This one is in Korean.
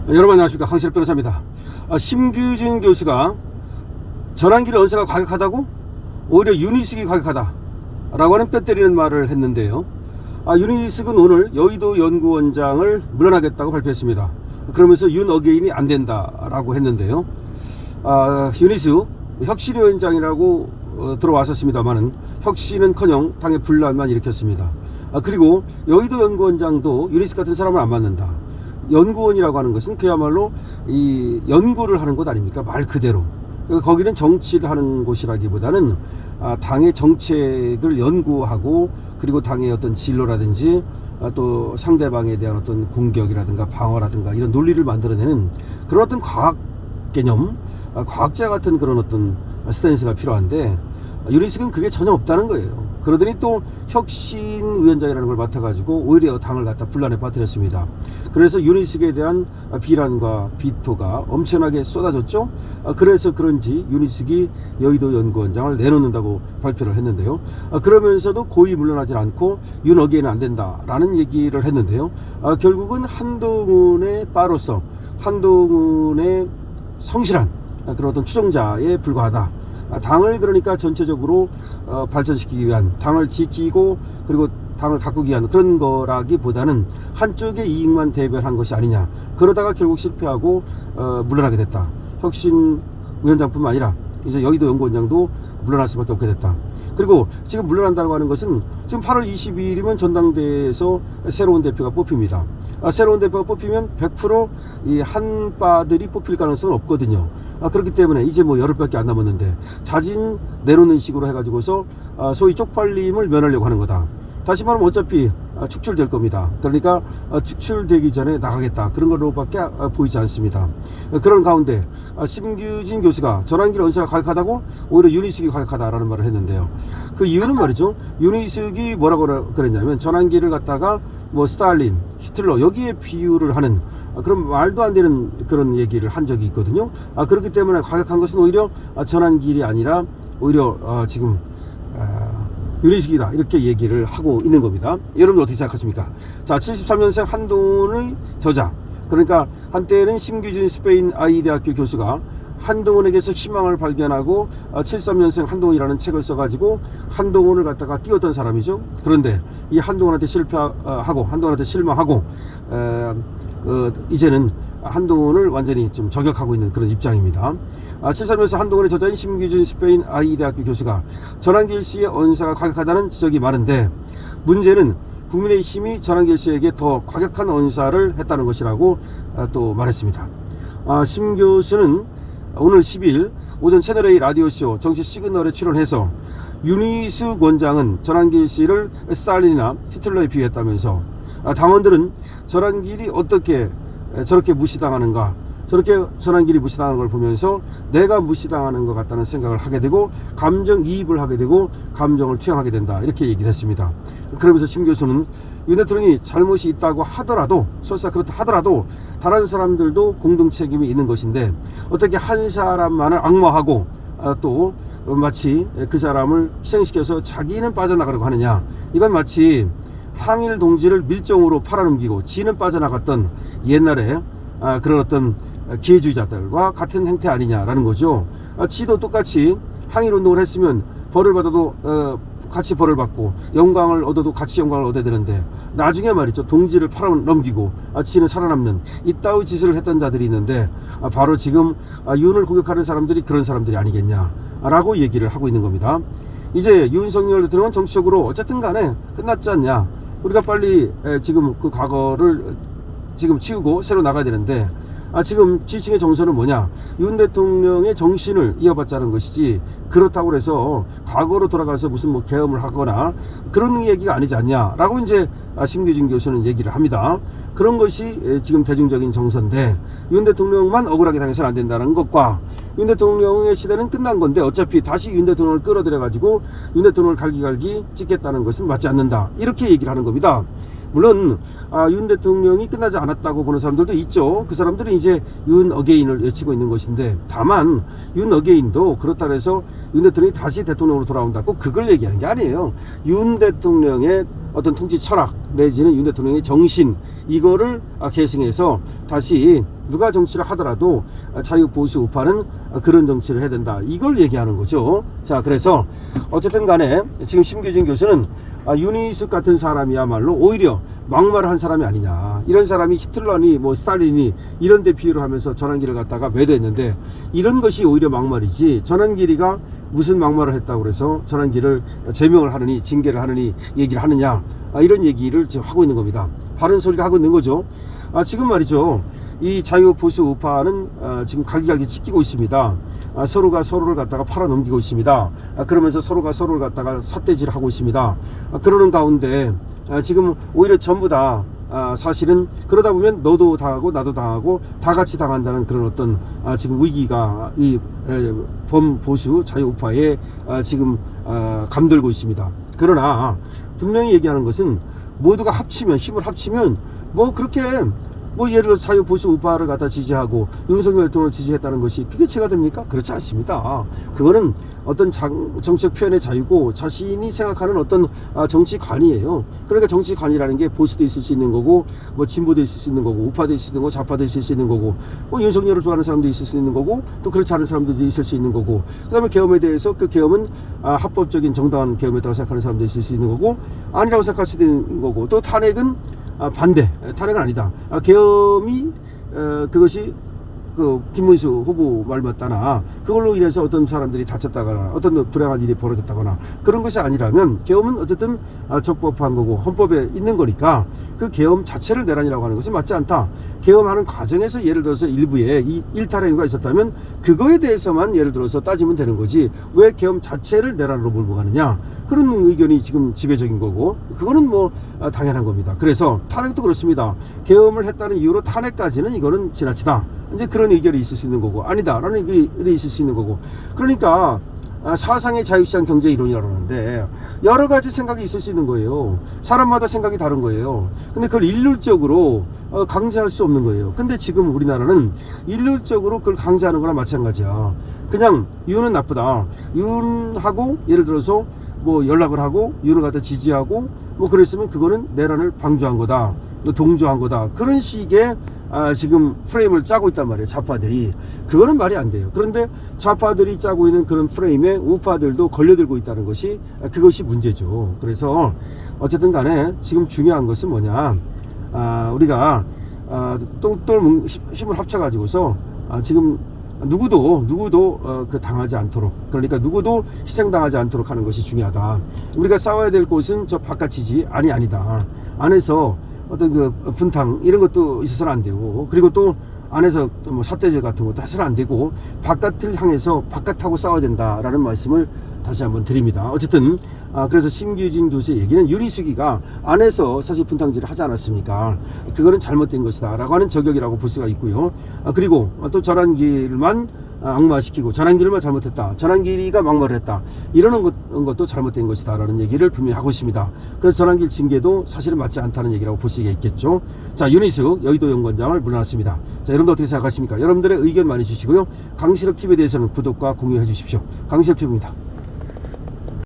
여러분 안녕하십니까, 황실 변호사입니다. 심규진 교수가 전환길 언사가 과격하다고 오히려 윤희숙이 과격하다 라고 하는 뼈 때리는 말을 했는데요. 윤희숙은 오늘 여의도 연구원장을 물러나겠다고 발표했습니다. 그러면서 윤 어게인이 안 된다 라고 했는데요. 윤희숙 혁신위원장이라고 들어왔었습니다만은 혁신은커녕 당의 분란만 일으켰습니다. 그리고 여의도 연구원장도 윤희숙 같은 사람을 안 맡는다. 연구원이라고 하는 것은 그야말로 이 연구를 하는 곳 아닙니까? 말 그대로. 거기는 정치를 하는 곳이라기보다는 당의 정책을 연구하고, 그리고 당의 어떤 진로라든지 또 상대방에 대한 어떤 공격이라든가 방어라든가 이런 논리를 만들어내는 그런 어떤 과학 개념, 과학자 같은 그런 어떤 스탠스가 필요한데, 윤희숙은 그게 전혀 없다는 거예요. 그러더니 또 혁신위원장이라는 걸 맡아가지고 오히려 당을 갖다 분란에 빠뜨렸습니다. 그래서 윤희숙에 대한 비난과 비토가 엄청나게 쏟아졌죠. 그래서 그런지 윤희숙이 여의도 연구원장을 내놓는다고 발표를 했는데요. 그러면서도 고의 물러나지 않고 윤 어게인은 안 된다라는 얘기를 했는데요. 결국은 한동훈의 빠로서 한동훈의 성실한 그런 어떤 추종자에 불과하다. 당을 그러니까 전체적으로 발전시키기 위한, 당을 지키고 그리고 당을 가꾸기 위한 그런 거라기보다는 한쪽의 이익만 대변한 것이 아니냐. 그러다가 결국 실패하고 물러나게 됐다. 혁신위원장뿐만 아니라 이제 여의도 연구원장도 물러날 수밖에 없게 됐다. 그리고 지금 물러난다고 하는 것은 지금 8월 22일이면 전당대회에서 새로운 대표가 뽑힙니다. 새로운 대표가 뽑히면 100% 이 한빠들이 뽑힐 가능성은 없거든요. 그렇기 때문에 이제 뭐 열흘밖에 안 남았는데 자진 내놓는 식으로 해가지고서 소위 쪽팔림을 면하려고 하는 거다. 다시 말하면 어차피 축출될 겁니다. 그러니까 축출되기 전에 나가겠다, 그런 걸로밖에 보이지 않습니다. 그런 가운데 심규진 교수가 전환길 언사가 과격하다고 오히려 윤희숙이 과격하다라는 말을 했는데요. 그 이유는 말이죠, 윤희숙이 뭐라고 그랬냐면 전환길을 갖다가 뭐 스탈린, 히틀러 여기에 비유를 하는 그런 말도 안 되는 그런 얘기를 한 적이 있거든요. 그렇기 때문에 과격한 것은 오히려 전환길이 아니라 오히려 지금 윤희숙이다, 이렇게 얘기를 하고 있는 겁니다. 여러분 어떻게 생각하십니까? 자, 73년생 한동훈의 저자, 그러니까 한때는 심규진 스페인 아이대학교 교수가 한동훈에게서 희망을 발견하고 73년생 한동훈이라는 책을 써가지고 한동훈을 갖다가 띄웠던 사람이죠. 그런데 이 한동훈한테 실패하고 한동훈한테 실망하고 이제는 한동훈을 완전히 좀 저격하고 있는 그런 입장입니다. 73년생 한동훈의 저자인 심규진 스페인 아이대학교 교수가 전환길 씨의 언사가 과격하다는 지적이 많은데, 문제는 국민의힘이 전환길 씨에게 더 과격한 언사를 했다는 것이라고 또 말했습니다. 심 교수는 오늘 10일 오전 채널A 라디오쇼 정치 시그널에 출연해서 윤희숙 원장은 전환길 씨를 스탈린이나 히틀러에 비유했다면서 당원들은 전환길이 어떻게 저렇게 무시당하는가, 저렇게 전환길이 무시당하는 걸 보면서 내가 무시당하는 것 같다는 생각을 하게 되고 감정이입을 하게 되고 감정을 투영하게 된다, 이렇게 얘기를 했습니다. 그러면서 심 교수는 윤 대통령이 잘못이 있다고 하더라도, 설사 그렇다 하더라도 다른 사람들도 공동 책임이 있는 것인데 어떻게 한 사람만을 악마하고 또 마치 그 사람을 희생시켜서 자기는 빠져나가려고 하느냐. 이건 마치 항일 동지를 밀정으로 팔아넘기고 지는 빠져나갔던 옛날에 그런 어떤 기회주의자들과 같은 행태 아니냐라는 거죠. 지도 똑같이 항일운동을 했으면 벌을 받아도 같이 벌을 받고 영광을 얻어도 같이 영광을 얻어야 되는데, 나중에 말이죠, 동지를 팔아넘기고 지는 살아남는 이따위 짓을 했던 자들이 있는데 바로 지금 윤을 공격하는 사람들이 그런 사람들이 아니겠냐라고 얘기를 하고 있는 겁니다. 이제 윤석열 대통령은 정치적으로 어쨌든 간에 끝났지 않냐, 우리가 빨리 지금 그 과거를 지금 치우고 새로 나가야 되는데, 지금 지층의 정서는 뭐냐, 윤 대통령의 정신을 이어받자는 것이지 그렇다고 해서 과거로 돌아가서 무슨 뭐 계엄을 하거나 그런 얘기가 아니지 않냐라고 이제 심규진 교수는 얘기를 합니다. 그런 것이 지금 대중적인 정서인데, 윤 대통령만 억울하게 당해서는 안 된다는 것과 윤 대통령의 시대는 끝난 건데 어차피 다시 윤 대통령을 끌어들여 가지고 윤 대통령을 갈기갈기 찍겠다는 것은 맞지 않는다, 이렇게 얘기를 하는 겁니다. 물론 윤 대통령이 끝나지 않았다고 보는 사람들도 있죠. 그 사람들은 이제 윤 어게인을 외치고 있는 것인데, 다만 윤 어게인도 그렇다 해서 윤 대통령이 다시 대통령으로 돌아온다, 꼭 그걸 얘기하는 게 아니에요. 윤 대통령의 어떤 통치 철학 내지는 윤 대통령의 정신, 이거를 계승해서 다시 누가 정치를 하더라도 자유보수 우파는 그런 정치를 해야 된다, 이걸 얘기하는 거죠. 자, 그래서 어쨌든 간에 지금 심규진 교수는 유니스 같은 사람이야말로 오히려 막말을 한 사람이 아니냐, 이런 사람이 히틀러니 뭐 스탈린이 이런 데 비유를 하면서 전환기를 갖다가 매도했는데, 이런 것이 오히려 막말이지, 전환기리가 무슨 막말을 했다고 그래서 전환기를 제명을 하느니 징계를 하느니 얘기를 하느냐, 이런 얘기를 지금 하고 있는 겁니다. 바른 소리를 하고 있는 거죠. 지금 말이죠, 이 자유보수 우파는 지금 각기각기 찢기고 있습니다. 서로가 서로를 갖다가 팔아넘기고 있습니다. 그러면서 서로가 서로를 갖다가 삿대질을 하고 있습니다. 그러는 가운데 지금 오히려 전부 다 사실은 그러다 보면 너도 당하고 나도 당하고 다 같이 당한다는 그런 어떤 지금 위기가 이 범보수 자유우파에 지금 감돌고 있습니다. 그러나 분명히 얘기하는 것은, 모두가 합치면, 힘을 합치면 뭐 그렇게 뭐 예를 들어 자유보수 우파를 갖다 지지하고 윤석열 대통령을 지지했다는 것이 그게 죄가 됩니까? 그렇지 않습니다. 그거는 어떤 정책 표현의 자유고 자신이 생각하는 어떤 정치관이에요. 그러니까 정치관이라는 게 보수도 있을 수 있는 거고, 뭐 진보도 있을 수 있는 거고, 우파도 있을 수 있는 거고, 좌파도 있을 수 있는 거고, 뭐 윤석열을 좋아하는 사람도 있을 수 있는 거고, 또 그렇지 않은 사람들도 있을 수 있는 거고, 그 다음에 계엄에 대해서 그 계엄은 합법적인 정당한 계엄이라고 생각하는 사람도 있을 수 있는 거고, 아니라고 생각할 수도 있는 거고, 또 탄핵은 반대, 탄핵은 아니다, 계엄이 그것이 그 김문수 후보 말 맞다나 그걸로 인해서 어떤 사람들이 다쳤다거나 어떤 불행한 일이 벌어졌다거나 그런 것이 아니라면, 계엄은 어쨌든 적법한 거고 헌법에 있는 거니까 그 계엄 자체를 내란이라고 하는 것은 맞지 않다. 계엄하는 과정에서 예를 들어서 일부에 이 일탈 행위가 있었다면 그거에 대해서만 예를 들어서 따지면 되는 거지, 왜 계엄 자체를 내란으로 몰고 가느냐, 그런 의견이 지금 지배적인 거고, 그거는 뭐 당연한 겁니다. 그래서 탄핵도 그렇습니다. 계엄을 했다는 이유로 탄핵까지는 이거는 지나치다, 이제 그런 의견이 있을 수 있는 거고, 아니다 라는 의견이 있을 수 있는 거고, 그러니까 사상의 자유시장 경제 이론이라고 하는데 여러 가지 생각이 있을 수 있는 거예요. 사람마다 생각이 다른 거예요. 근데 그걸 일률적으로 강제할 수 없는 거예요. 근데 지금 우리나라는 일률적으로 그걸 강제하는 거나 마찬가지야. 그냥 윤은 나쁘다, 윤하고 예를 들어서 뭐 연락을 하고 윤을 갖다 지지하고 뭐 그랬으면 그거는 내란을 방조한 거다, 동조한 거다, 그런 식의 지금 프레임을 짜고 있단 말이에요, 좌파들이. 그거는 말이 안 돼요. 그런데 좌파들이 짜고 있는 그런 프레임에 우파들도 걸려들고 있다는 것이, 그것이 문제죠. 그래서 어쨌든 간에 지금 중요한 것은 뭐냐, 우리가 똘똘 힘을 합쳐 가지고서 지금 누구도 그 당하지 않도록, 그러니까 누구도 희생당하지 않도록 하는 것이 중요하다. 우리가 싸워야 될 곳은 저 바깥이지 아니다, 안에서 어떤 그 분탕 이런 것도 있어서는 안 되고, 그리고 또 안에서 뭐 삿대질 같은 것도 해서는 안 되고, 바깥을 향해서 바깥하고 싸워야 된다라는 말씀을 다시 한번 드립니다. 어쨌든 그래서 심규진 교수의 얘기는 유리수기가 안에서 사실 분탕질을 하지 않았습니까? 그거는 잘못된 것이다 라고 하는 저격이라고 볼 수가 있고요. 그리고 또 전환기를만 악마시키고 전환기를만 잘못했다, 전환기가 막말을 했다, 이러는 것도 잘못된 것이다 라는 얘기를 분명히 하고 있습니다. 그래서 전환기 징계도 사실은 맞지 않다는 얘기라고 볼 수가 있겠죠. 자, 윤희숙 여의도 연구원장을 물러났습니다. 자, 여러분들 어떻게 생각하십니까? 여러분들의 의견 많이 주시고요. 강실업 TV에 대해서는 구독과 공유해 주십시오. 강실업 TV입니다.